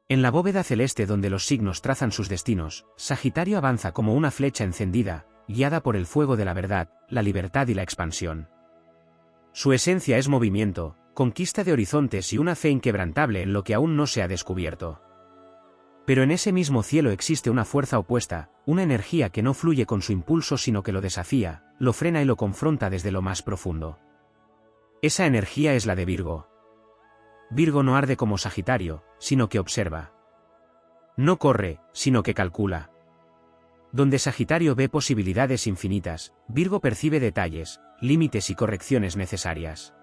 En la bóveda celeste donde los signos trazan sus destinos, Sagitario avanza como una flecha encendida, guiada por el fuego de la verdad, la libertad y la expansión. Su esencia es movimiento, conquista de horizontes y una fe inquebrantable en lo que aún no se ha descubierto. Pero en ese mismo cielo existe una fuerza opuesta, una energía que no fluye con su impulso sino que lo desafía, lo frena y lo confronta desde lo más profundo. Esa energía es la de Virgo. Virgo no arde como Sagitario, sino que observa. No corre, sino que calcula. Donde Sagitario ve posibilidades infinitas, Virgo percibe detalles, límites y correcciones necesarias.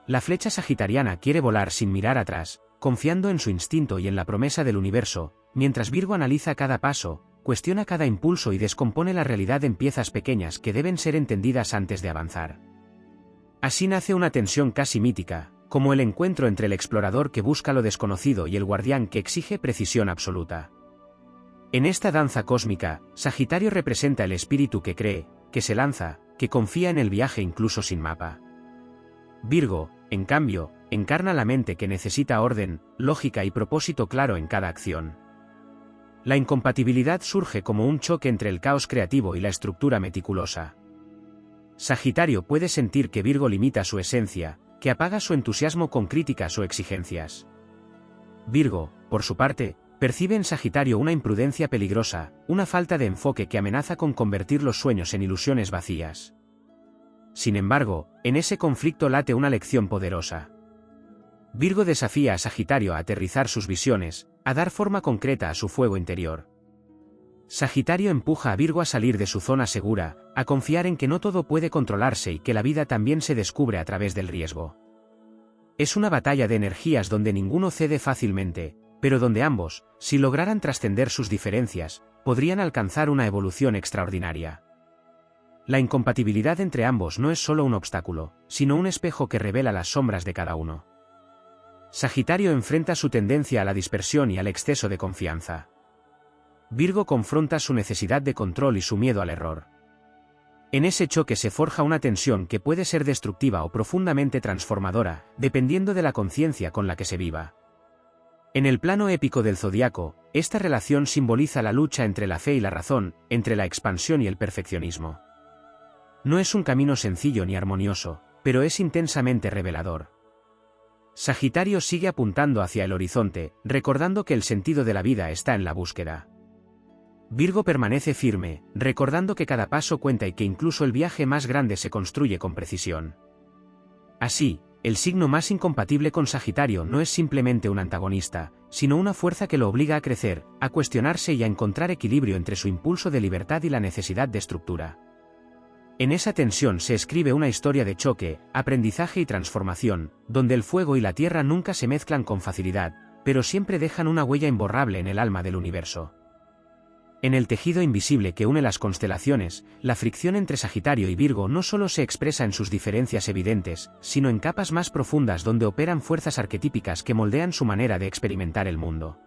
La flecha sagitariana quiere volar sin mirar atrás, confiando en su instinto y en la promesa del universo, mientras Virgo analiza cada paso, cuestiona cada impulso y descompone la realidad en piezas pequeñas que deben ser entendidas antes de avanzar. Así nace una tensión casi mítica, como el encuentro entre el explorador que busca lo desconocido y el guardián que exige precisión absoluta. En esta danza cósmica, Sagitario representa el espíritu que cree, que se lanza, que confía en el viaje incluso sin mapa. Virgo, en cambio, encarna la mente que necesita orden, lógica y propósito claro en cada acción. La incompatibilidad surge como un choque entre el caos creativo y la estructura meticulosa. Sagitario puede sentir que Virgo limita su esencia, que apaga su entusiasmo con críticas o exigencias. Virgo, por su parte, percibe en Sagitario una imprudencia peligrosa, una falta de enfoque que amenaza con convertir los sueños en ilusiones vacías. Sin embargo, en ese conflicto late una lección poderosa. Virgo desafía a Sagitario a aterrizar sus visiones, a dar forma concreta a su fuego interior. Sagitario empuja a Virgo a salir de su zona segura, a confiar en que no todo puede controlarse y que la vida también se descubre a través del riesgo. Es una batalla de energías donde ninguno cede fácilmente, pero donde ambos, si lograran trascender sus diferencias, podrían alcanzar una evolución extraordinaria. La incompatibilidad entre ambos no es solo un obstáculo, sino un espejo que revela las sombras de cada uno. Sagitario enfrenta su tendencia a la dispersión y al exceso de confianza. Virgo confronta su necesidad de control y su miedo al error. En ese choque se forja una tensión que puede ser destructiva o profundamente transformadora, dependiendo de la conciencia con la que se viva. En el plano épico del zodiaco, esta relación simboliza la lucha entre la fe y la razón, entre la expansión y el perfeccionismo. No es un camino sencillo ni armonioso, pero es intensamente revelador. Sagitario sigue apuntando hacia el horizonte, recordando que el sentido de la vida está en la búsqueda. Virgo permanece firme, recordando que cada paso cuenta y que incluso el viaje más grande se construye con precisión. Así, el signo más incompatible con Sagitario no es simplemente un antagonista, sino una fuerza que lo obliga a crecer, a cuestionarse y a encontrar equilibrio entre su impulso de libertad y la necesidad de estructura. En esa tensión se escribe una historia de choque, aprendizaje y transformación, donde el fuego y la tierra nunca se mezclan con facilidad, pero siempre dejan una huella imborrable en el alma del universo. En el tejido invisible que une las constelaciones, la fricción entre Sagitario y Virgo no solo se expresa en sus diferencias evidentes, sino en capas más profundas donde operan fuerzas arquetípicas que moldean su manera de experimentar el mundo.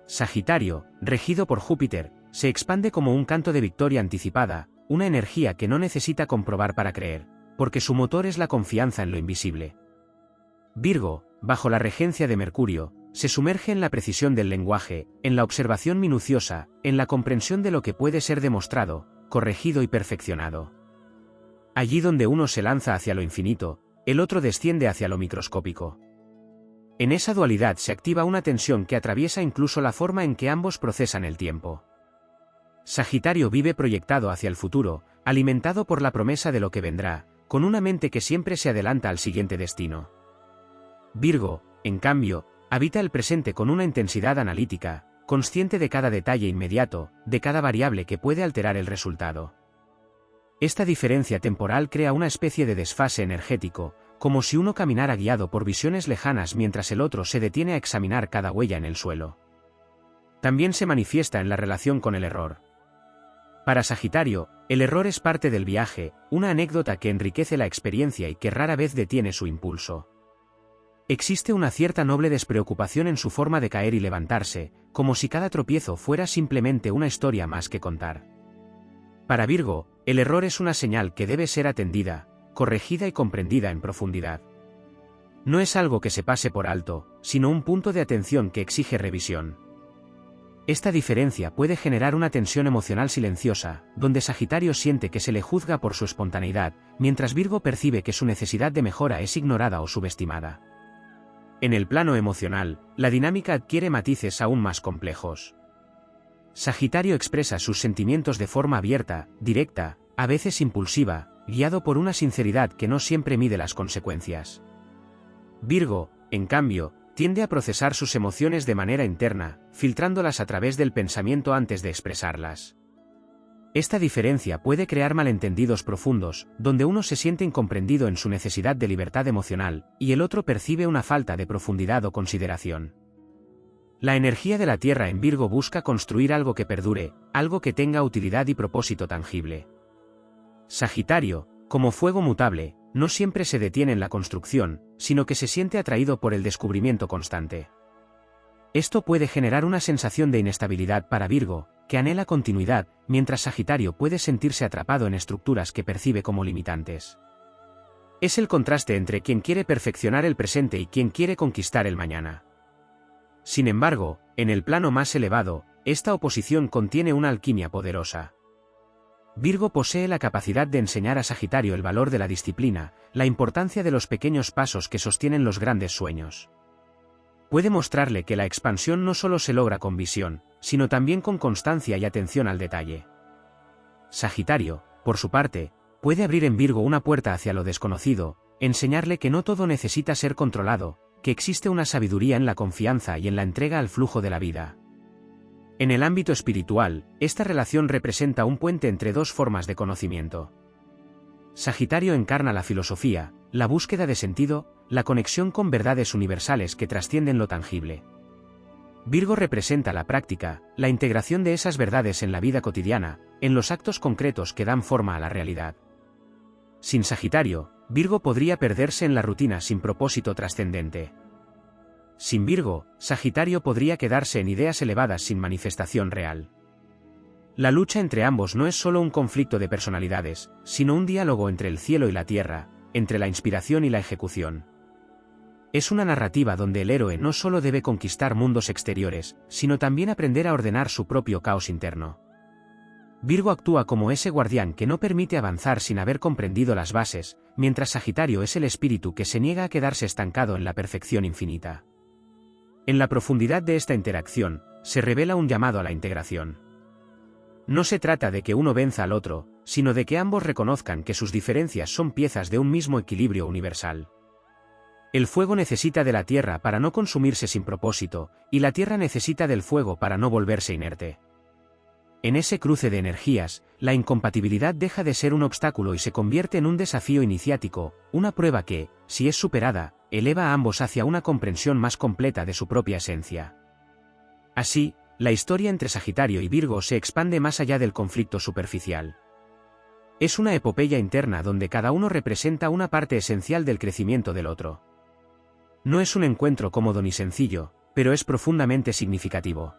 Sagitario, regido por Júpiter, se expande como un canto de victoria anticipada, una energía que no necesita comprobar para creer, porque su motor es la confianza en lo invisible. Virgo, bajo la regencia de Mercurio, se sumerge en la precisión del lenguaje, en la observación minuciosa, en la comprensión de lo que puede ser demostrado, corregido y perfeccionado. Allí donde uno se lanza hacia lo infinito, el otro desciende hacia lo microscópico. En esa dualidad se activa una tensión que atraviesa incluso la forma en que ambos procesan el tiempo. Sagitario vive proyectado hacia el futuro, alimentado por la promesa de lo que vendrá, con una mente que siempre se adelanta al siguiente destino. Virgo, en cambio, habita el presente con una intensidad analítica, consciente de cada detalle inmediato, de cada variable que puede alterar el resultado. Esta diferencia temporal crea una especie de desfase energético, como si uno caminara guiado por visiones lejanas mientras el otro se detiene a examinar cada huella en el suelo. También se manifiesta en la relación con el error. Para Sagitario, el error es parte del viaje, una anécdota que enriquece la experiencia y que rara vez detiene su impulso. Existe una cierta noble despreocupación en su forma de caer y levantarse, como si cada tropiezo fuera simplemente una historia más que contar. Para Virgo, el error es una señal que debe ser atendida, corregida y comprendida en profundidad. No es algo que se pase por alto, sino un punto de atención que exige revisión. Esta diferencia puede generar una tensión emocional silenciosa, donde Sagitario siente que se le juzga por su espontaneidad, mientras Virgo percibe que su necesidad de mejora es ignorada o subestimada. En el plano emocional, la dinámica adquiere matices aún más complejos. Sagitario expresa sus sentimientos de forma abierta, directa, a veces impulsiva, guiado por una sinceridad que no siempre mide las consecuencias. Virgo, en cambio, tiende a procesar sus emociones de manera interna, filtrándolas a través del pensamiento antes de expresarlas. Esta diferencia puede crear malentendidos profundos, donde uno se siente incomprendido en su necesidad de libertad emocional, y el otro percibe una falta de profundidad o consideración. La energía de la Tierra en Virgo busca construir algo que perdure, algo que tenga utilidad y propósito tangible. Sagitario, como fuego mutable, no siempre se detiene en la construcción, sino que se siente atraído por el descubrimiento constante. Esto puede generar una sensación de inestabilidad para Virgo, que anhela continuidad, mientras Sagitario puede sentirse atrapado en estructuras que percibe como limitantes. Es el contraste entre quien quiere perfeccionar el presente y quien quiere conquistar el mañana. Sin embargo, en el plano más elevado, esta oposición contiene una alquimia poderosa. Virgo posee la capacidad de enseñar a Sagitario el valor de la disciplina, la importancia de los pequeños pasos que sostienen los grandes sueños. Puede mostrarle que la expansión no solo se logra con visión, sino también con constancia y atención al detalle. Sagitario, por su parte, puede abrir en Virgo una puerta hacia lo desconocido, enseñarle que no todo necesita ser controlado, que existe una sabiduría en la confianza y en la entrega al flujo de la vida. En el ámbito espiritual, esta relación representa un puente entre dos formas de conocimiento. Sagitario encarna la filosofía, la búsqueda de sentido, la conexión con verdades universales que trascienden lo tangible. Virgo representa la práctica, la integración de esas verdades en la vida cotidiana, en los actos concretos que dan forma a la realidad. Sin Sagitario, Virgo podría perderse en la rutina sin propósito trascendente. Sin Virgo, Sagitario podría quedarse en ideas elevadas sin manifestación real. La lucha entre ambos no es solo un conflicto de personalidades, sino un diálogo entre el cielo y la tierra, entre la inspiración y la ejecución. Es una narrativa donde el héroe no solo debe conquistar mundos exteriores, sino también aprender a ordenar su propio caos interno. Virgo actúa como ese guardián que no permite avanzar sin haber comprendido las bases, mientras Sagitario es el espíritu que se niega a quedarse estancado en la perfección infinita. En la profundidad de esta interacción, se revela un llamado a la integración. No se trata de que uno venza al otro, sino de que ambos reconozcan que sus diferencias son piezas de un mismo equilibrio universal. El fuego necesita de la tierra para no consumirse sin propósito, y la tierra necesita del fuego para no volverse inerte. En ese cruce de energías, la incompatibilidad deja de ser un obstáculo y se convierte en un desafío iniciático, una prueba que, si es superada, eleva a ambos hacia una comprensión más completa de su propia esencia. Así, la historia entre Sagitario y Virgo se expande más allá del conflicto superficial. Es una epopeya interna donde cada uno representa una parte esencial del crecimiento del otro. No es un encuentro cómodo ni sencillo, pero es profundamente significativo.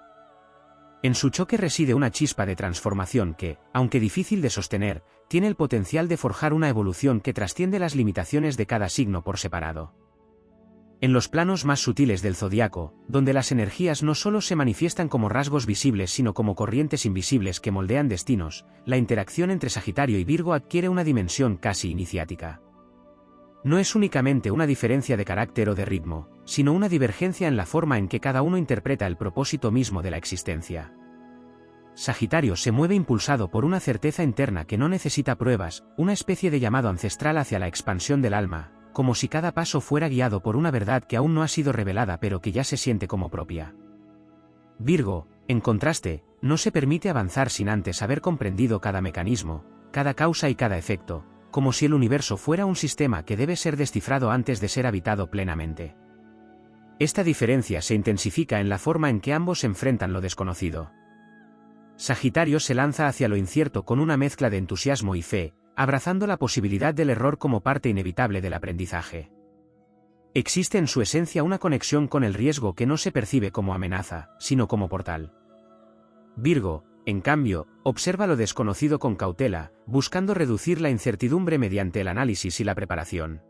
En su choque reside una chispa de transformación que, aunque difícil de sostener, tiene el potencial de forjar una evolución que trasciende las limitaciones de cada signo por separado. En los planos más sutiles del zodiaco, donde las energías no solo se manifiestan como rasgos visibles sino como corrientes invisibles que moldean destinos, la interacción entre Sagitario y Virgo adquiere una dimensión casi iniciática. No es únicamente una diferencia de carácter o de ritmo, sino una divergencia en la forma en que cada uno interpreta el propósito mismo de la existencia. Sagitario se mueve impulsado por una certeza interna que no necesita pruebas, una especie de llamado ancestral hacia la expansión del alma, como si cada paso fuera guiado por una verdad que aún no ha sido revelada pero que ya se siente como propia. Virgo, en contraste, no se permite avanzar sin antes haber comprendido cada mecanismo, cada causa y cada efecto, como si el universo fuera un sistema que debe ser descifrado antes de ser habitado plenamente. Esta diferencia se intensifica en la forma en que ambos enfrentan lo desconocido. Sagitario se lanza hacia lo incierto con una mezcla de entusiasmo y fe, abrazando la posibilidad del error como parte inevitable del aprendizaje. Existe en su esencia una conexión con el riesgo que no se percibe como amenaza, sino como portal. Virgo, en cambio, observa lo desconocido con cautela, buscando reducir la incertidumbre mediante el análisis y la preparación.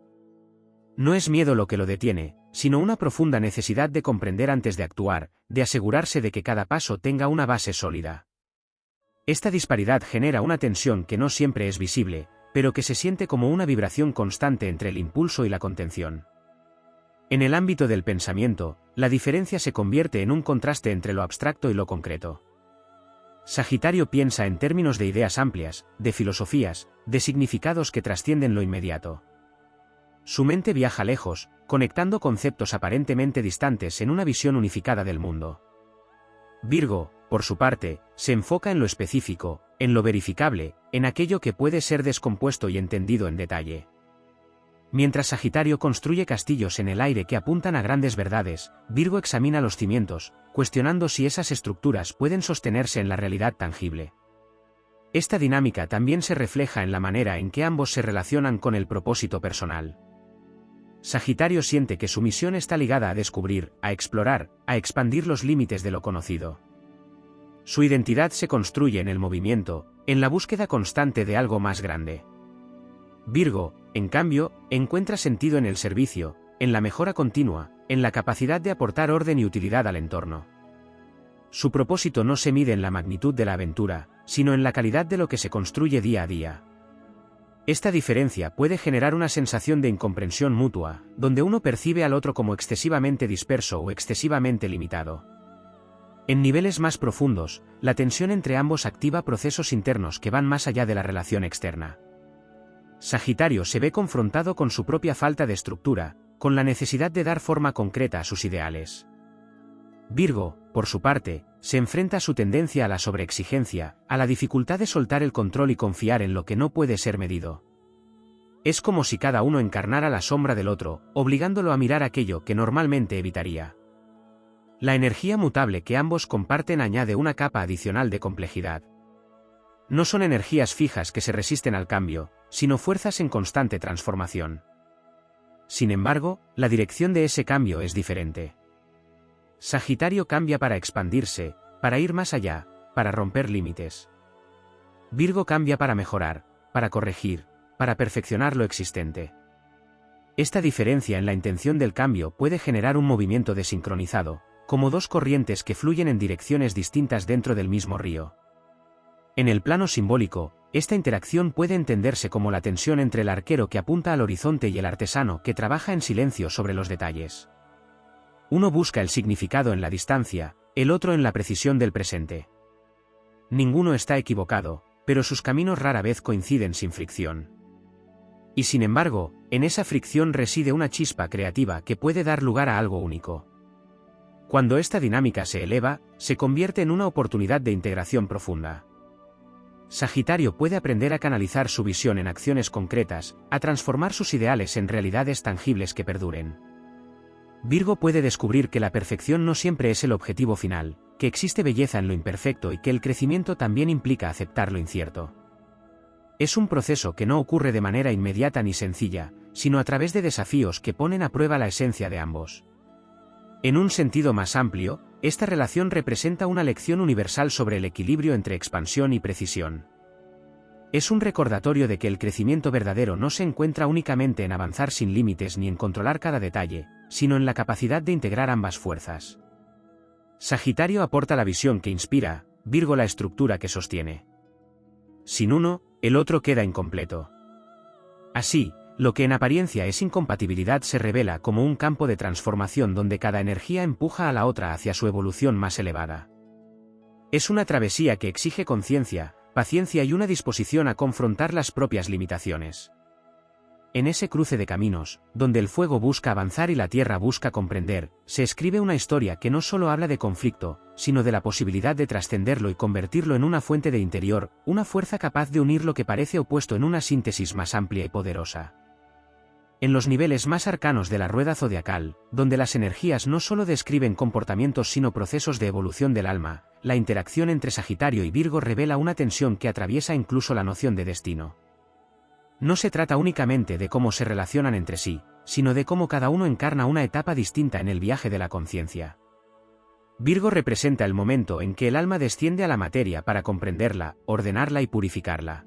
No es miedo lo que lo detiene, sino una profunda necesidad de comprender antes de actuar, de asegurarse de que cada paso tenga una base sólida. Esta disparidad genera una tensión que no siempre es visible, pero que se siente como una vibración constante entre el impulso y la contención. En el ámbito del pensamiento, la diferencia se convierte en un contraste entre lo abstracto y lo concreto. Sagitario piensa en términos de ideas amplias, de filosofías, de significados que trascienden lo inmediato. Su mente viaja lejos, conectando conceptos aparentemente distantes en una visión unificada del mundo. Virgo, por su parte, se enfoca en lo específico, en lo verificable, en aquello que puede ser descompuesto y entendido en detalle. Mientras Sagitario construye castillos en el aire que apuntan a grandes verdades, Virgo examina los cimientos, cuestionando si esas estructuras pueden sostenerse en la realidad tangible. Esta dinámica también se refleja en la manera en que ambos se relacionan con el propósito personal. Sagitario siente que su misión está ligada a descubrir, a explorar, a expandir los límites de lo conocido. Su identidad se construye en el movimiento, en la búsqueda constante de algo más grande. Virgo, en cambio, encuentra sentido en el servicio, en la mejora continua, en la capacidad de aportar orden y utilidad al entorno. Su propósito no se mide en la magnitud de la aventura, sino en la calidad de lo que se construye día a día. Esta diferencia puede generar una sensación de incomprensión mutua, donde uno percibe al otro como excesivamente disperso o excesivamente limitado. En niveles más profundos, la tensión entre ambos activa procesos internos que van más allá de la relación externa. Sagitario se ve confrontado con su propia falta de estructura, con la necesidad de dar forma concreta a sus ideales. Virgo, por su parte, se enfrenta a su tendencia a la sobreexigencia, a la dificultad de soltar el control y confiar en lo que no puede ser medido. Es como si cada uno encarnara la sombra del otro, obligándolo a mirar aquello que normalmente evitaría. La energía mutable que ambos comparten añade una capa adicional de complejidad. No son energías fijas que se resisten al cambio, sino fuerzas en constante transformación. Sin embargo, la dirección de ese cambio es diferente. Sagitario cambia para expandirse, para ir más allá, para romper límites. Virgo cambia para mejorar, para corregir, para perfeccionar lo existente. Esta diferencia en la intención del cambio puede generar un movimiento desincronizado, como dos corrientes que fluyen en direcciones distintas dentro del mismo río. En el plano simbólico, esta interacción puede entenderse como la tensión entre el arquero que apunta al horizonte y el artesano que trabaja en silencio sobre los detalles. Uno busca el significado en la distancia, el otro en la precisión del presente. Ninguno está equivocado, pero sus caminos rara vez coinciden sin fricción. Y sin embargo, en esa fricción reside una chispa creativa que puede dar lugar a algo único. Cuando esta dinámica se eleva, se convierte en una oportunidad de integración profunda. Sagitario puede aprender a canalizar su visión en acciones concretas, a transformar sus ideales en realidades tangibles que perduren. Virgo puede descubrir que la perfección no siempre es el objetivo final, que existe belleza en lo imperfecto y que el crecimiento también implica aceptar lo incierto. Es un proceso que no ocurre de manera inmediata ni sencilla, sino a través de desafíos que ponen a prueba la esencia de ambos. En un sentido más amplio, esta relación representa una lección universal sobre el equilibrio entre expansión y precisión. Es un recordatorio de que el crecimiento verdadero no se encuentra únicamente en avanzar sin límites ni en controlar cada detalle, sino en la capacidad de integrar ambas fuerzas. Sagitario aporta la visión que inspira, Virgo la estructura que sostiene. Sin uno, el otro queda incompleto. Así, lo que en apariencia es incompatibilidad se revela como un campo de transformación donde cada energía empuja a la otra hacia su evolución más elevada. Es una travesía que exige conciencia, paciencia y una disposición a confrontar las propias limitaciones. En ese cruce de caminos, donde el fuego busca avanzar y la tierra busca comprender, se escribe una historia que no solo habla de conflicto, sino de la posibilidad de trascenderlo y convertirlo en una fuente de interior, una fuerza capaz de unir lo que parece opuesto en una síntesis más amplia y poderosa. En los niveles más arcanos de la rueda zodiacal, donde las energías no solo describen comportamientos sino procesos de evolución del alma, la interacción entre Sagitario y Virgo revela una tensión que atraviesa incluso la noción de destino. No se trata únicamente de cómo se relacionan entre sí, sino de cómo cada uno encarna una etapa distinta en el viaje de la conciencia. Virgo representa el momento en que el alma desciende a la materia para comprenderla, ordenarla y purificarla.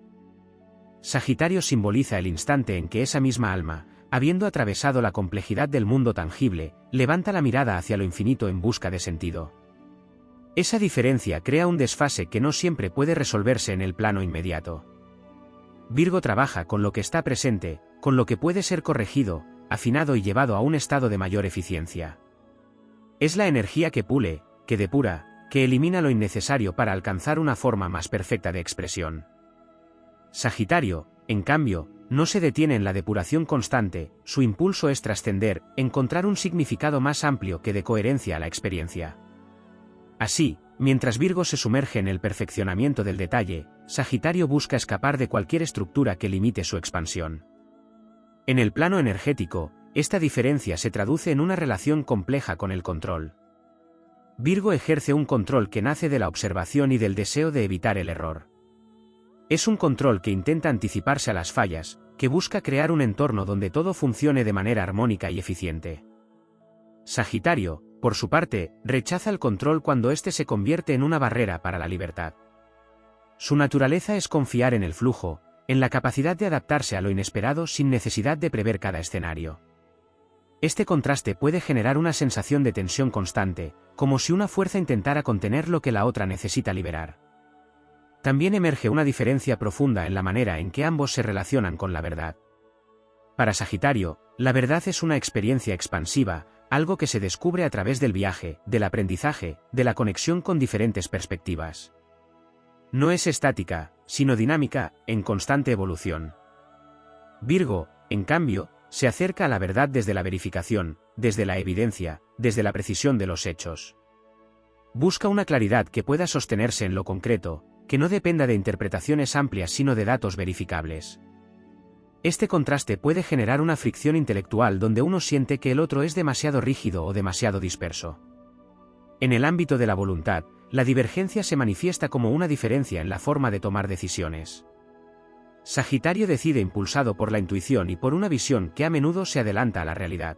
Sagitario simboliza el instante en que esa misma alma, habiendo atravesado la complejidad del mundo tangible, levanta la mirada hacia lo infinito en busca de sentido. Esa diferencia crea un desfase que no siempre puede resolverse en el plano inmediato. Virgo trabaja con lo que está presente, con lo que puede ser corregido, afinado y llevado a un estado de mayor eficiencia. Es la energía que pule, que depura, que elimina lo innecesario para alcanzar una forma más perfecta de expresión. Sagitario, en cambio, no se detiene en la depuración constante, su impulso es trascender, encontrar un significado más amplio que de coherencia a la experiencia. Así, mientras Virgo se sumerge en el perfeccionamiento del detalle, Sagitario busca escapar de cualquier estructura que limite su expansión. En el plano energético, esta diferencia se traduce en una relación compleja con el control. Virgo ejerce un control que nace de la observación y del deseo de evitar el error. Es un control que intenta anticiparse a las fallas, que busca crear un entorno donde todo funcione de manera armónica y eficiente. Sagitario, por su parte, rechaza el control cuando éste se convierte en una barrera para la libertad. Su naturaleza es confiar en el flujo, en la capacidad de adaptarse a lo inesperado sin necesidad de prever cada escenario. Este contraste puede generar una sensación de tensión constante, como si una fuerza intentara contener lo que la otra necesita liberar. También emerge una diferencia profunda en la manera en que ambos se relacionan con la verdad. Para Sagitario, la verdad es una experiencia expansiva, algo que se descubre a través del viaje, del aprendizaje, de la conexión con diferentes perspectivas. No es estática, sino dinámica, en constante evolución. Virgo, en cambio, se acerca a la verdad desde la verificación, desde la evidencia, desde la precisión de los hechos. Busca una claridad que pueda sostenerse en lo concreto, que no dependa de interpretaciones amplias sino de datos verificables. Este contraste puede generar una fricción intelectual donde uno siente que el otro es demasiado rígido o demasiado disperso. En el ámbito de la voluntad, la divergencia se manifiesta como una diferencia en la forma de tomar decisiones. Sagitario decide impulsado por la intuición y por una visión que a menudo se adelanta a la realidad.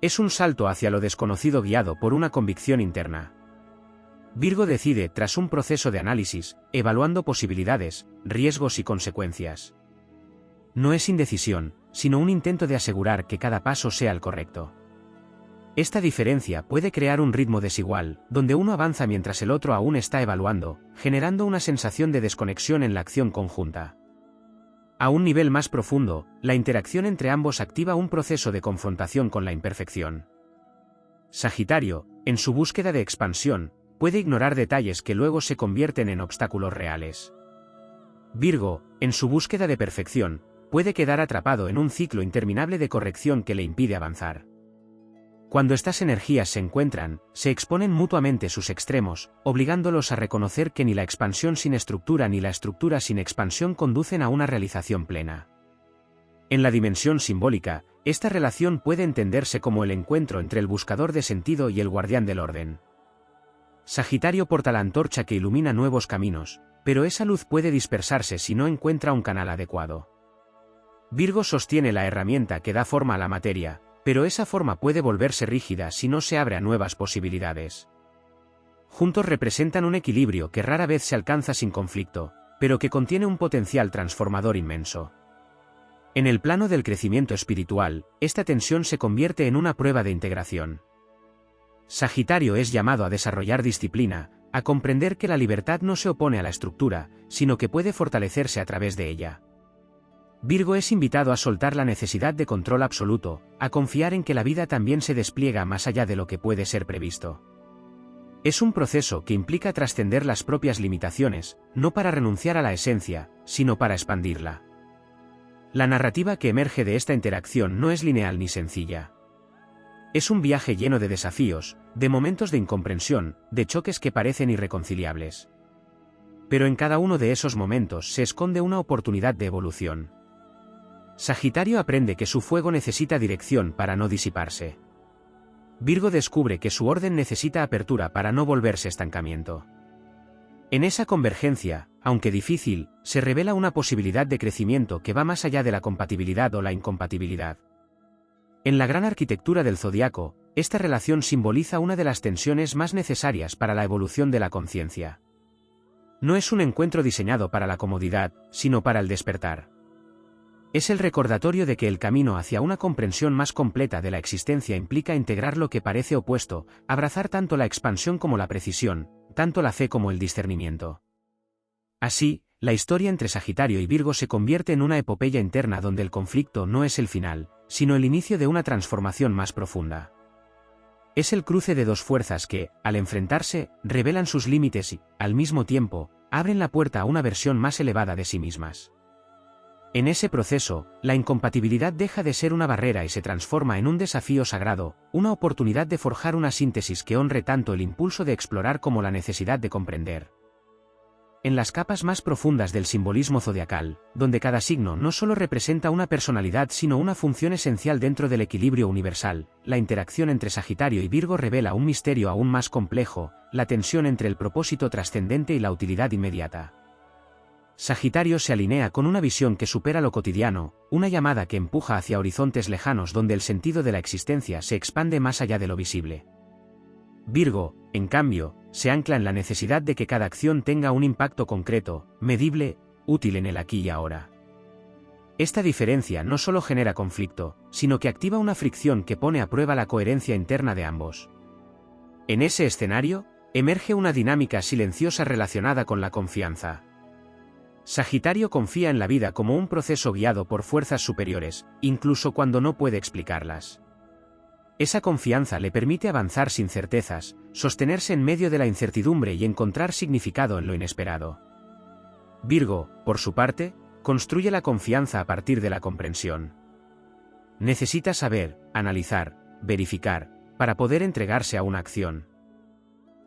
Es un salto hacia lo desconocido guiado por una convicción interna. Virgo decide tras un proceso de análisis, evaluando posibilidades, riesgos y consecuencias. No es indecisión, sino un intento de asegurar que cada paso sea el correcto. Esta diferencia puede crear un ritmo desigual, donde uno avanza mientras el otro aún está evaluando, generando una sensación de desconexión en la acción conjunta. A un nivel más profundo, la interacción entre ambos activa un proceso de confrontación con la imperfección. Sagitario, en su búsqueda de expansión, puede ignorar detalles que luego se convierten en obstáculos reales. Virgo, en su búsqueda de perfección, puede quedar atrapado en un ciclo interminable de corrección que le impide avanzar. Cuando estas energías se encuentran, se exponen mutuamente sus extremos, obligándolos a reconocer que ni la expansión sin estructura ni la estructura sin expansión conducen a una realización plena. En la dimensión simbólica, esta relación puede entenderse como el encuentro entre el buscador de sentido y el guardián del orden. Sagitario porta la antorcha que ilumina nuevos caminos, pero esa luz puede dispersarse si no encuentra un canal adecuado. Virgo sostiene la herramienta que da forma a la materia, pero esa forma puede volverse rígida si no se abre a nuevas posibilidades. Juntos representan un equilibrio que rara vez se alcanza sin conflicto, pero que contiene un potencial transformador inmenso. En el plano del crecimiento espiritual, esta tensión se convierte en una prueba de integración. Sagitario es llamado a desarrollar disciplina, a comprender que la libertad no se opone a la estructura, sino que puede fortalecerse a través de ella. Virgo es invitado a soltar la necesidad de control absoluto, a confiar en que la vida también se despliega más allá de lo que puede ser previsto. Es un proceso que implica trascender las propias limitaciones, no para renunciar a la esencia, sino para expandirla. La narrativa que emerge de esta interacción no es lineal ni sencilla. Es un viaje lleno de desafíos, de momentos de incomprensión, de choques que parecen irreconciliables. Pero en cada uno de esos momentos se esconde una oportunidad de evolución. Sagitario aprende que su fuego necesita dirección para no disiparse. Virgo descubre que su orden necesita apertura para no volverse estancamiento. En esa convergencia, aunque difícil, se revela una posibilidad de crecimiento que va más allá de la compatibilidad o la incompatibilidad. En la gran arquitectura del zodiaco, esta relación simboliza una de las tensiones más necesarias para la evolución de la conciencia. No es un encuentro diseñado para la comodidad, sino para el despertar. Es el recordatorio de que el camino hacia una comprensión más completa de la existencia implica integrar lo que parece opuesto, abrazar tanto la expansión como la precisión, tanto la fe como el discernimiento. Así, la historia entre Sagitario y Virgo se convierte en una epopeya interna donde el conflicto no es el final, sino el inicio de una transformación más profunda. Es el cruce de dos fuerzas que, al enfrentarse, revelan sus límites y, al mismo tiempo, abren la puerta a una versión más elevada de sí mismas. En ese proceso, la incompatibilidad deja de ser una barrera y se transforma en un desafío sagrado, una oportunidad de forjar una síntesis que honre tanto el impulso de explorar como la necesidad de comprender. En las capas más profundas del simbolismo zodiacal, donde cada signo no solo representa una personalidad sino una función esencial dentro del equilibrio universal, la interacción entre Sagitario y Virgo revela un misterio aún más complejo, la tensión entre el propósito trascendente y la utilidad inmediata. Sagitario se alinea con una visión que supera lo cotidiano, una llamada que empuja hacia horizontes lejanos donde el sentido de la existencia se expande más allá de lo visible. Virgo, en cambio, se ancla en la necesidad de que cada acción tenga un impacto concreto, medible, útil en el aquí y ahora. Esta diferencia no solo genera conflicto, sino que activa una fricción que pone a prueba la coherencia interna de ambos. En ese escenario, emerge una dinámica silenciosa relacionada con la confianza. Sagitario confía en la vida como un proceso guiado por fuerzas superiores, incluso cuando no puede explicarlas. Esa confianza le permite avanzar sin certezas, sostenerse en medio de la incertidumbre y encontrar significado en lo inesperado. Virgo, por su parte, construye la confianza a partir de la comprensión. Necesita saber, analizar, verificar, para poder entregarse a una acción.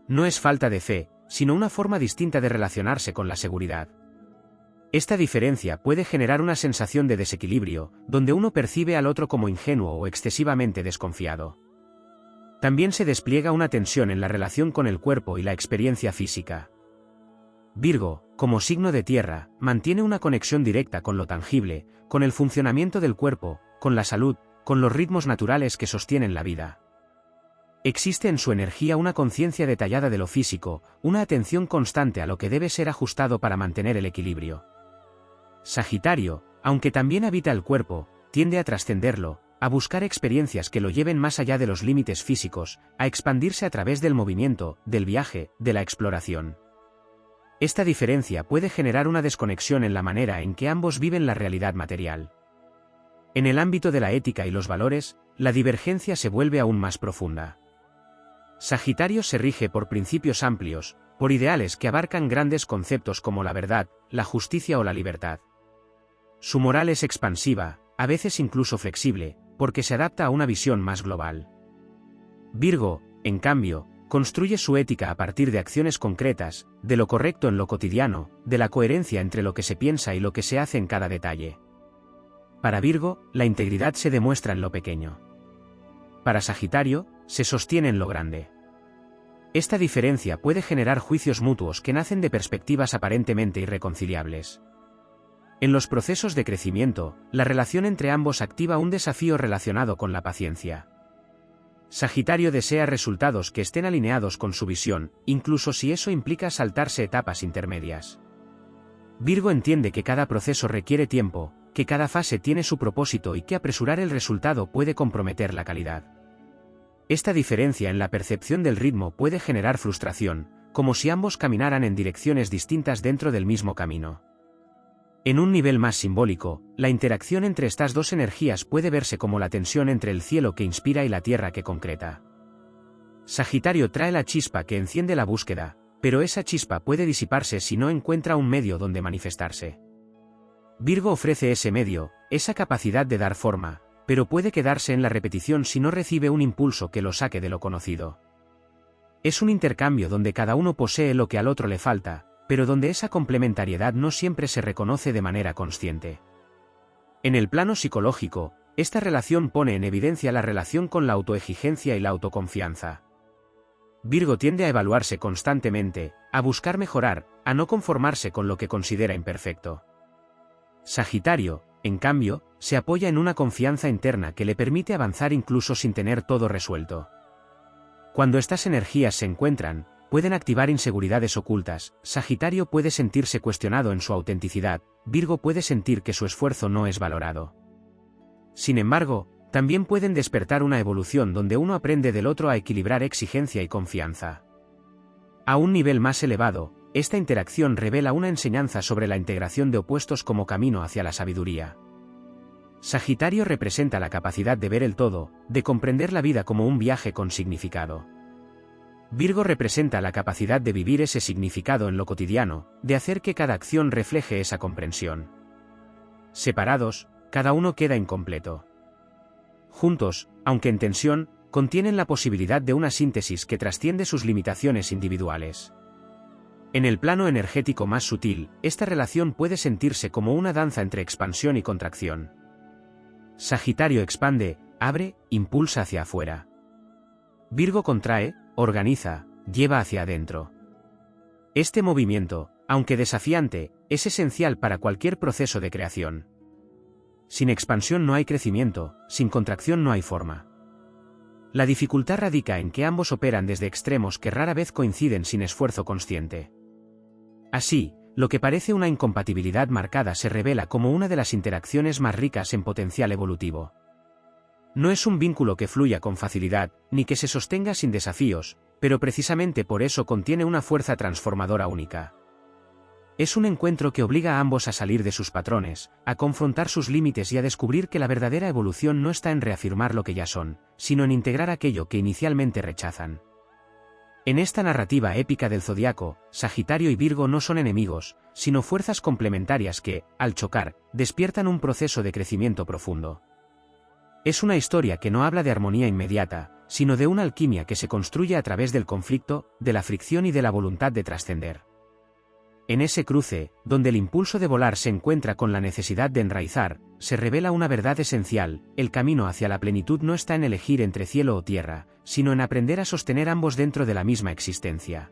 No es falta de fe, sino una forma distinta de relacionarse con la seguridad. Esta diferencia puede generar una sensación de desequilibrio, donde uno percibe al otro como ingenuo o excesivamente desconfiado. También se despliega una tensión en la relación con el cuerpo y la experiencia física. Virgo, como signo de tierra, mantiene una conexión directa con lo tangible, con el funcionamiento del cuerpo, con la salud, con los ritmos naturales que sostienen la vida. Existe en su energía una conciencia detallada de lo físico, una atención constante a lo que debe ser ajustado para mantener el equilibrio. Sagitario, aunque también habita el cuerpo, tiende a trascenderlo, a buscar experiencias que lo lleven más allá de los límites físicos, a expandirse a través del movimiento, del viaje, de la exploración. Esta diferencia puede generar una desconexión en la manera en que ambos viven la realidad material. En el ámbito de la ética y los valores, la divergencia se vuelve aún más profunda. Sagitario se rige por principios amplios, por ideales que abarcan grandes conceptos como la verdad, la justicia o la libertad. Su moral es expansiva, a veces incluso flexible, porque se adapta a una visión más global. Virgo, en cambio, construye su ética a partir de acciones concretas, de lo correcto en lo cotidiano, de la coherencia entre lo que se piensa y lo que se hace en cada detalle. Para Virgo, la integridad se demuestra en lo pequeño. Para Sagitario, se sostiene en lo grande. Esta diferencia puede generar juicios mutuos que nacen de perspectivas aparentemente irreconciliables. En los procesos de crecimiento, la relación entre ambos activa un desafío relacionado con la paciencia. Sagitario desea resultados que estén alineados con su visión, incluso si eso implica saltarse etapas intermedias. Virgo entiende que cada proceso requiere tiempo, que cada fase tiene su propósito y que apresurar el resultado puede comprometer la calidad. Esta diferencia en la percepción del ritmo puede generar frustración, como si ambos caminaran en direcciones distintas dentro del mismo camino. En un nivel más simbólico, la interacción entre estas dos energías puede verse como la tensión entre el cielo que inspira y la tierra que concreta. Sagitario trae la chispa que enciende la búsqueda, pero esa chispa puede disiparse si no encuentra un medio donde manifestarse. Virgo ofrece ese medio, esa capacidad de dar forma, pero puede quedarse en la repetición si no recibe un impulso que lo saque de lo conocido. Es un intercambio donde cada uno posee lo que al otro le falta, pero donde esa complementariedad no siempre se reconoce de manera consciente. En el plano psicológico, esta relación pone en evidencia la relación con la autoexigencia y la autoconfianza. Virgo tiende a evaluarse constantemente, a buscar mejorar, a no conformarse con lo que considera imperfecto. Sagitario, en cambio, se apoya en una confianza interna que le permite avanzar incluso sin tener todo resuelto. Cuando estas energías se encuentran, pueden activar inseguridades ocultas, Sagitario puede sentirse cuestionado en su autenticidad, Virgo puede sentir que su esfuerzo no es valorado. Sin embargo, también pueden despertar una evolución donde uno aprende del otro a equilibrar exigencia y confianza. A un nivel más elevado, esta interacción revela una enseñanza sobre la integración de opuestos como camino hacia la sabiduría. Sagitario representa la capacidad de ver el todo, de comprender la vida como un viaje con significado. Virgo representa la capacidad de vivir ese significado en lo cotidiano, de hacer que cada acción refleje esa comprensión. Separados, cada uno queda incompleto. Juntos, aunque en tensión, contienen la posibilidad de una síntesis que trasciende sus limitaciones individuales. En el plano energético más sutil, esta relación puede sentirse como una danza entre expansión y contracción. Sagitario expande, abre, impulsa hacia afuera. Virgo contrae, organiza, lleva hacia adentro. Este movimiento, aunque desafiante, es esencial para cualquier proceso de creación. Sin expansión no hay crecimiento, sin contracción no hay forma. La dificultad radica en que ambos operan desde extremos que rara vez coinciden sin esfuerzo consciente. Así, lo que parece una incompatibilidad marcada se revela como una de las interacciones más ricas en potencial evolutivo. No es un vínculo que fluya con facilidad, ni que se sostenga sin desafíos, pero precisamente por eso contiene una fuerza transformadora única. Es un encuentro que obliga a ambos a salir de sus patrones, a confrontar sus límites y a descubrir que la verdadera evolución no está en reafirmar lo que ya son, sino en integrar aquello que inicialmente rechazan. En esta narrativa épica del zodiaco, Sagitario y Virgo no son enemigos, sino fuerzas complementarias que, al chocar, despiertan un proceso de crecimiento profundo. Es una historia que no habla de armonía inmediata, sino de una alquimia que se construye a través del conflicto, de la fricción y de la voluntad de trascender. En ese cruce, donde el impulso de volar se encuentra con la necesidad de enraizar, se revela una verdad esencial: el camino hacia la plenitud no está en elegir entre cielo o tierra, sino en aprender a sostener ambos dentro de la misma existencia.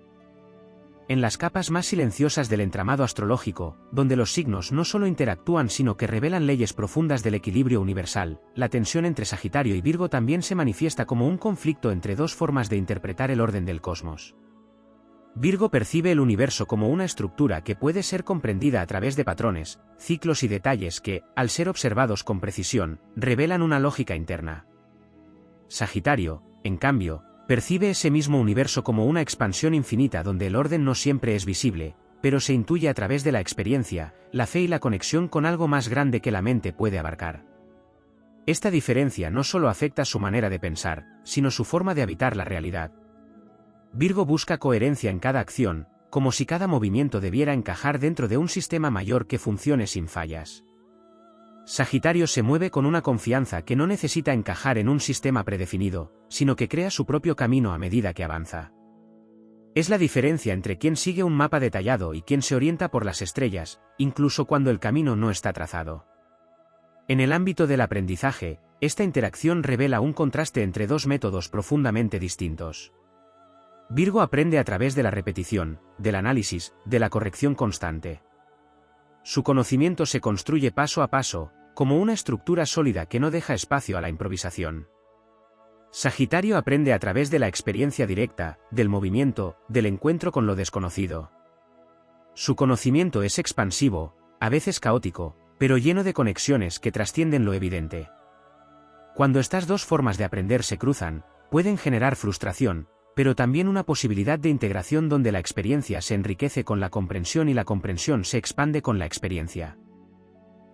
En las capas más silenciosas del entramado astrológico, donde los signos no solo interactúan sino que revelan leyes profundas del equilibrio universal, la tensión entre Sagitario y Virgo también se manifiesta como un conflicto entre dos formas de interpretar el orden del cosmos. Virgo percibe el universo como una estructura que puede ser comprendida a través de patrones, ciclos y detalles que, al ser observados con precisión, revelan una lógica interna. Sagitario, en cambio, percibe ese mismo universo como una expansión infinita donde el orden no siempre es visible, pero se intuye a través de la experiencia, la fe y la conexión con algo más grande que la mente puede abarcar. Esta diferencia no solo afecta su manera de pensar, sino su forma de habitar la realidad. Virgo busca coherencia en cada acción, como si cada movimiento debiera encajar dentro de un sistema mayor que funcione sin fallas. Sagitario se mueve con una confianza que no necesita encajar en un sistema predefinido, sino que crea su propio camino a medida que avanza. Es la diferencia entre quien sigue un mapa detallado y quien se orienta por las estrellas, incluso cuando el camino no está trazado. En el ámbito del aprendizaje, esta interacción revela un contraste entre dos métodos profundamente distintos. Virgo aprende a través de la repetición, del análisis, de la corrección constante. Su conocimiento se construye paso a paso, como una estructura sólida que no deja espacio a la improvisación. Sagitario aprende a través de la experiencia directa, del movimiento, del encuentro con lo desconocido. Su conocimiento es expansivo, a veces caótico, pero lleno de conexiones que trascienden lo evidente. Cuando estas dos formas de aprender se cruzan, pueden generar frustración, pero también una posibilidad de integración donde la experiencia se enriquece con la comprensión y la comprensión se expande con la experiencia.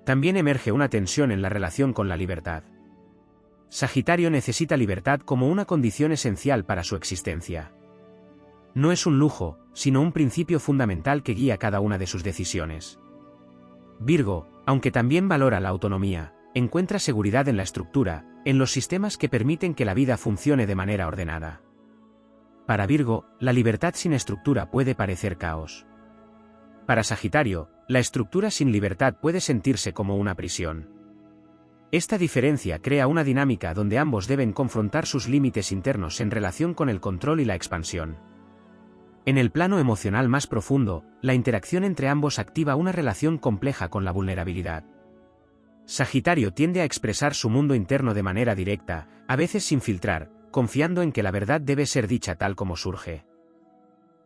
También emerge una tensión en la relación con la libertad. Sagitario necesita libertad como una condición esencial para su existencia. No es un lujo, sino un principio fundamental que guía cada una de sus decisiones. Virgo, aunque también valora la autonomía, encuentra seguridad en la estructura, en los sistemas que permiten que la vida funcione de manera ordenada. Para Virgo, la libertad sin estructura puede parecer caos. Para Sagitario, la estructura sin libertad puede sentirse como una prisión. Esta diferencia crea una dinámica donde ambos deben confrontar sus límites internos en relación con el control y la expansión. En el plano emocional más profundo, la interacción entre ambos activa una relación compleja con la vulnerabilidad. Sagitario tiende a expresar su mundo interno de manera directa, a veces sin filtrar, confiando en que la verdad debe ser dicha tal como surge.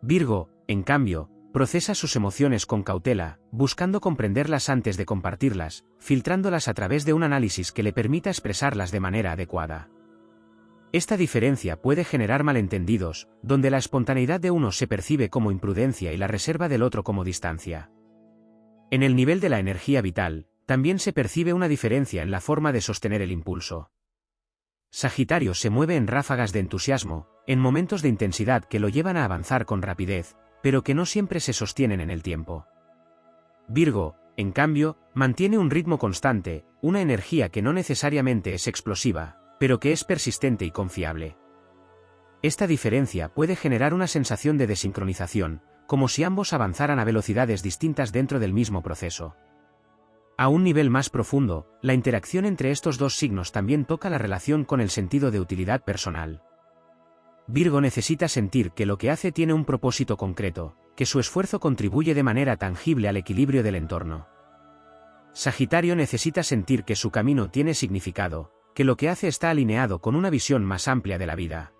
Virgo, en cambio, procesa sus emociones con cautela, buscando comprenderlas antes de compartirlas, filtrándolas a través de un análisis que le permita expresarlas de manera adecuada. Esta diferencia puede generar malentendidos, donde la espontaneidad de uno se percibe como imprudencia y la reserva del otro como distancia. En el nivel de la energía vital, también se percibe una diferencia en la forma de sostener el impulso. Sagitario se mueve en ráfagas de entusiasmo, en momentos de intensidad que lo llevan a avanzar con rapidez, pero que no siempre se sostienen en el tiempo. Virgo, en cambio, mantiene un ritmo constante, una energía que no necesariamente es explosiva, pero que es persistente y confiable. Esta diferencia puede generar una sensación de desincronización, como si ambos avanzaran a velocidades distintas dentro del mismo proceso. A un nivel más profundo, la interacción entre estos dos signos también toca la relación con el sentido de utilidad personal. Virgo necesita sentir que lo que hace tiene un propósito concreto, que su esfuerzo contribuye de manera tangible al equilibrio del entorno. Sagitario necesita sentir que su camino tiene significado, que lo que hace está alineado con una visión más amplia de la vida.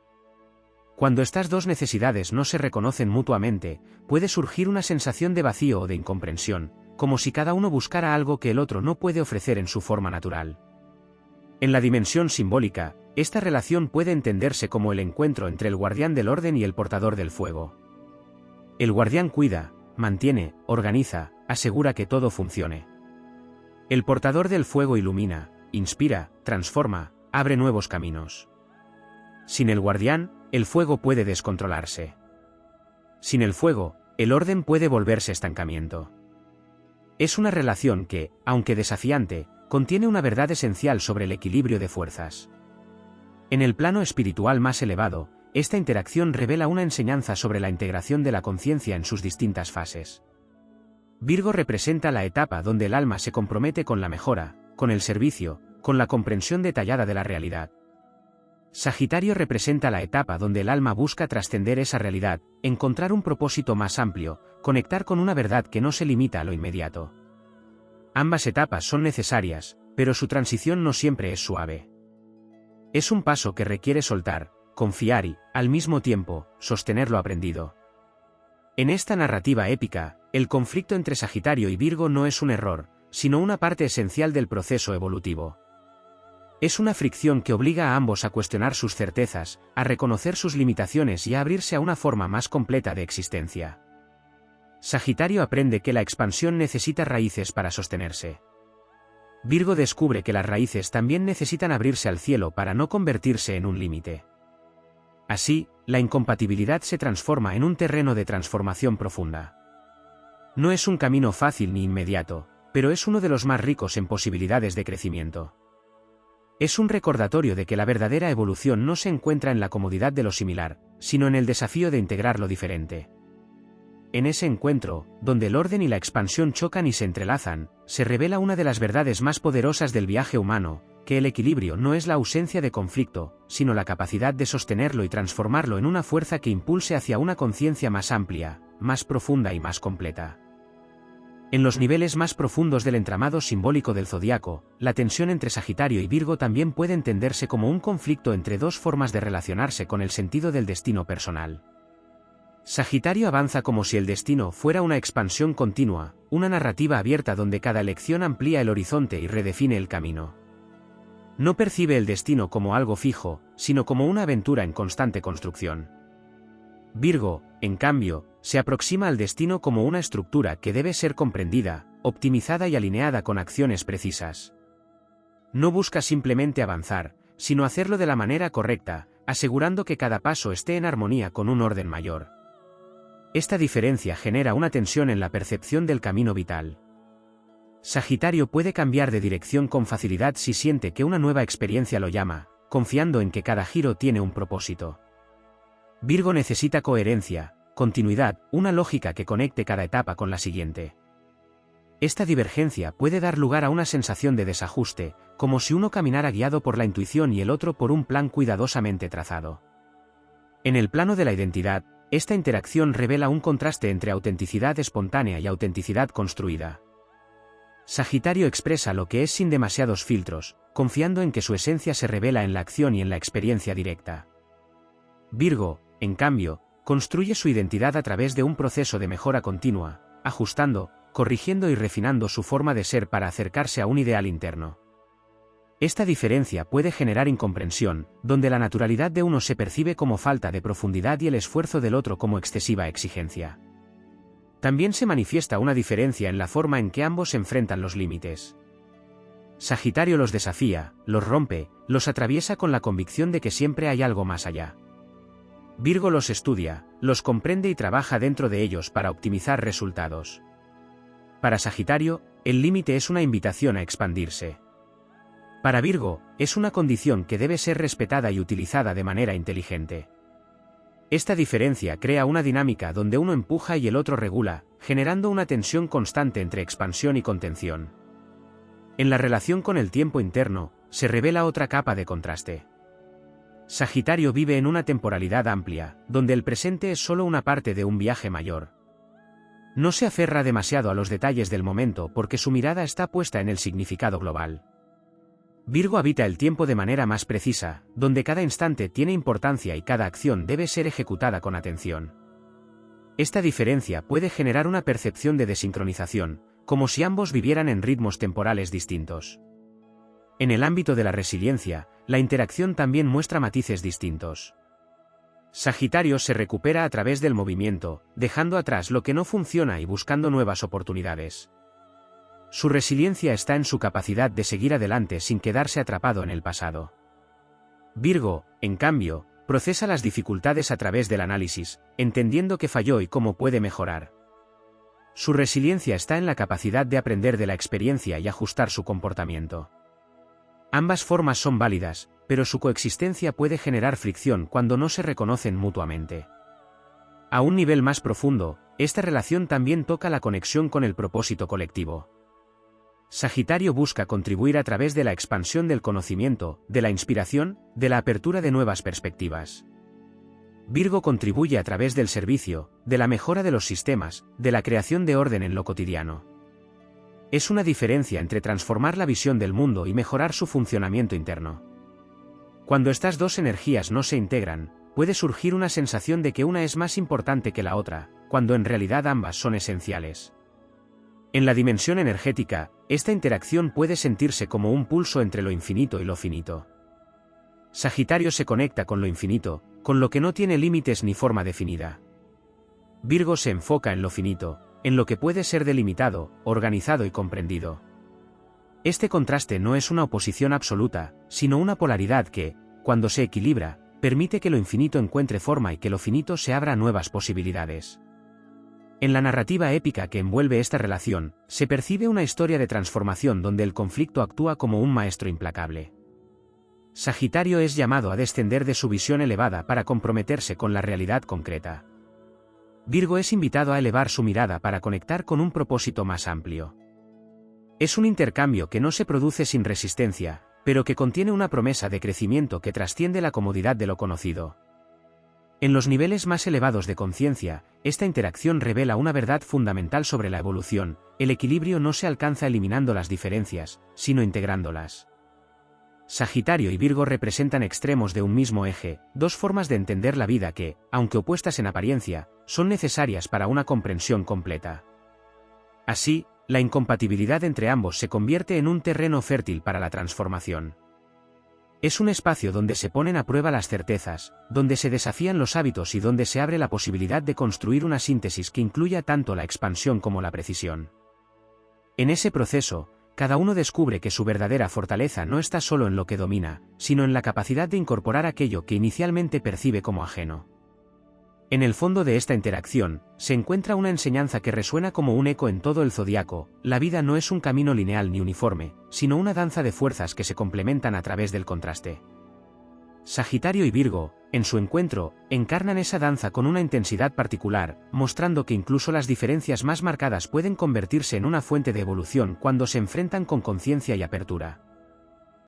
Cuando estas dos necesidades no se reconocen mutuamente, puede surgir una sensación de vacío o de incomprensión, como si cada uno buscara algo que el otro no puede ofrecer en su forma natural. En la dimensión simbólica, esta relación puede entenderse como el encuentro entre el guardián del orden y el portador del fuego. El guardián cuida, mantiene, organiza, asegura que todo funcione. El portador del fuego ilumina, inspira, transforma, abre nuevos caminos. Sin el guardián, el fuego puede descontrolarse. Sin el fuego, el orden puede volverse estancamiento. Es una relación que, aunque desafiante, contiene una verdad esencial sobre el equilibrio de fuerzas. En el plano espiritual más elevado, esta interacción revela una enseñanza sobre la integración de la conciencia en sus distintas fases. Virgo representa la etapa donde el alma se compromete con la mejora, con el servicio, con la comprensión detallada de la realidad. Sagitario representa la etapa donde el alma busca trascender esa realidad, encontrar un propósito más amplio, conectar con una verdad que no se limita a lo inmediato. Ambas etapas son necesarias, pero su transición no siempre es suave. Es un paso que requiere soltar, confiar y, al mismo tiempo, sostener lo aprendido. En esta narrativa épica, el conflicto entre Sagitario y Virgo no es un error, sino una parte esencial del proceso evolutivo. Es una fricción que obliga a ambos a cuestionar sus certezas, a reconocer sus limitaciones y a abrirse a una forma más completa de existencia. Sagitario aprende que la expansión necesita raíces para sostenerse. Virgo descubre que las raíces también necesitan abrirse al cielo para no convertirse en un límite. Así, la incompatibilidad se transforma en un terreno de transformación profunda. No es un camino fácil ni inmediato, pero es uno de los más ricos en posibilidades de crecimiento. Es un recordatorio de que la verdadera evolución no se encuentra en la comodidad de lo similar, sino en el desafío de integrar lo diferente. En ese encuentro, donde el orden y la expansión chocan y se entrelazan, se revela una de las verdades más poderosas del viaje humano, que el equilibrio no es la ausencia de conflicto, sino la capacidad de sostenerlo y transformarlo en una fuerza que impulse hacia una conciencia más amplia, más profunda y más completa. En los niveles más profundos del entramado simbólico del zodiaco, la tensión entre Sagitario y Virgo también puede entenderse como un conflicto entre dos formas de relacionarse con el sentido del destino personal. Sagitario avanza como si el destino fuera una expansión continua, una narrativa abierta donde cada elección amplía el horizonte y redefine el camino. No percibe el destino como algo fijo, sino como una aventura en constante construcción. Virgo, en cambio, se aproxima al destino como una estructura que debe ser comprendida, optimizada y alineada con acciones precisas. No busca simplemente avanzar, sino hacerlo de la manera correcta, asegurando que cada paso esté en armonía con un orden mayor. Esta diferencia genera una tensión en la percepción del camino vital. Sagitario puede cambiar de dirección con facilidad si siente que una nueva experiencia lo llama, confiando en que cada giro tiene un propósito. Virgo necesita coherencia, continuidad, una lógica que conecte cada etapa con la siguiente. Esta divergencia puede dar lugar a una sensación de desajuste, como si uno caminara guiado por la intuición y el otro por un plan cuidadosamente trazado. En el plano de la identidad, esta interacción revela un contraste entre autenticidad espontánea y autenticidad construida. Sagitario expresa lo que es sin demasiados filtros, confiando en que su esencia se revela en la acción y en la experiencia directa. Virgo, en cambio, construye su identidad a través de un proceso de mejora continua, ajustando, corrigiendo y refinando su forma de ser para acercarse a un ideal interno. Esta diferencia puede generar incomprensión, donde la naturalidad de uno se percibe como falta de profundidad y el esfuerzo del otro como excesiva exigencia. También se manifiesta una diferencia en la forma en que ambos enfrentan los límites. Sagitario los desafía, los rompe, los atraviesa con la convicción de que siempre hay algo más allá. Virgo los estudia, los comprende y trabaja dentro de ellos para optimizar resultados. Para Sagitario, el límite es una invitación a expandirse. Para Virgo, es una condición que debe ser respetada y utilizada de manera inteligente. Esta diferencia crea una dinámica donde uno empuja y el otro regula, generando una tensión constante entre expansión y contención. En la relación con el tiempo interno, se revela otra capa de contraste. Sagitario vive en una temporalidad amplia, donde el presente es solo una parte de un viaje mayor. No se aferra demasiado a los detalles del momento porque su mirada está puesta en el significado global. Virgo habita el tiempo de manera más precisa, donde cada instante tiene importancia y cada acción debe ser ejecutada con atención. Esta diferencia puede generar una percepción de desincronización, como si ambos vivieran en ritmos temporales distintos. En el ámbito de la resiliencia, la interacción también muestra matices distintos. Sagitario se recupera a través del movimiento, dejando atrás lo que no funciona y buscando nuevas oportunidades. Su resiliencia está en su capacidad de seguir adelante sin quedarse atrapado en el pasado. Virgo, en cambio, procesa las dificultades a través del análisis, entendiendo que falló y cómo puede mejorar. Su resiliencia está en la capacidad de aprender de la experiencia y ajustar su comportamiento. Ambas formas son válidas, pero su coexistencia puede generar fricción cuando no se reconocen mutuamente. A un nivel más profundo, esta relación también toca la conexión con el propósito colectivo. Sagitario busca contribuir a través de la expansión del conocimiento, de la inspiración, de la apertura de nuevas perspectivas. Virgo contribuye a través del servicio, de la mejora de los sistemas, de la creación de orden en lo cotidiano. Es una diferencia entre transformar la visión del mundo y mejorar su funcionamiento interno. Cuando estas dos energías no se integran, puede surgir una sensación de que una es más importante que la otra, cuando en realidad ambas son esenciales. En la dimensión energética, esta interacción puede sentirse como un pulso entre lo infinito y lo finito. Sagitario se conecta con lo infinito, con lo que no tiene límites ni forma definida. Virgo se enfoca en lo finito, en lo que puede ser delimitado, organizado y comprendido. Este contraste no es una oposición absoluta, sino una polaridad que, cuando se equilibra, permite que lo infinito encuentre forma y que lo finito se abra a nuevas posibilidades. En la narrativa épica que envuelve esta relación, se percibe una historia de transformación donde el conflicto actúa como un maestro implacable. Sagitario es llamado a descender de su visión elevada para comprometerse con la realidad concreta. Virgo es invitado a elevar su mirada para conectar con un propósito más amplio. Es un intercambio que no se produce sin resistencia, pero que contiene una promesa de crecimiento que trasciende la comodidad de lo conocido. En los niveles más elevados de conciencia, esta interacción revela una verdad fundamental sobre la evolución: el equilibrio no se alcanza eliminando las diferencias, sino integrándolas. Sagitario y Virgo representan extremos de un mismo eje, dos formas de entender la vida que, aunque opuestas en apariencia, son necesarias para una comprensión completa. Así, la incompatibilidad entre ambos se convierte en un terreno fértil para la transformación. Es un espacio donde se ponen a prueba las certezas, donde se desafían los hábitos y donde se abre la posibilidad de construir una síntesis que incluya tanto la expansión como la precisión. En ese proceso, cada uno descubre que su verdadera fortaleza no está solo en lo que domina, sino en la capacidad de incorporar aquello que inicialmente percibe como ajeno. En el fondo de esta interacción, se encuentra una enseñanza que resuena como un eco en todo el zodiaco: la vida no es un camino lineal ni uniforme, sino una danza de fuerzas que se complementan a través del contraste. Sagitario y Virgo, en su encuentro, encarnan esa danza con una intensidad particular, mostrando que incluso las diferencias más marcadas pueden convertirse en una fuente de evolución cuando se enfrentan con conciencia y apertura.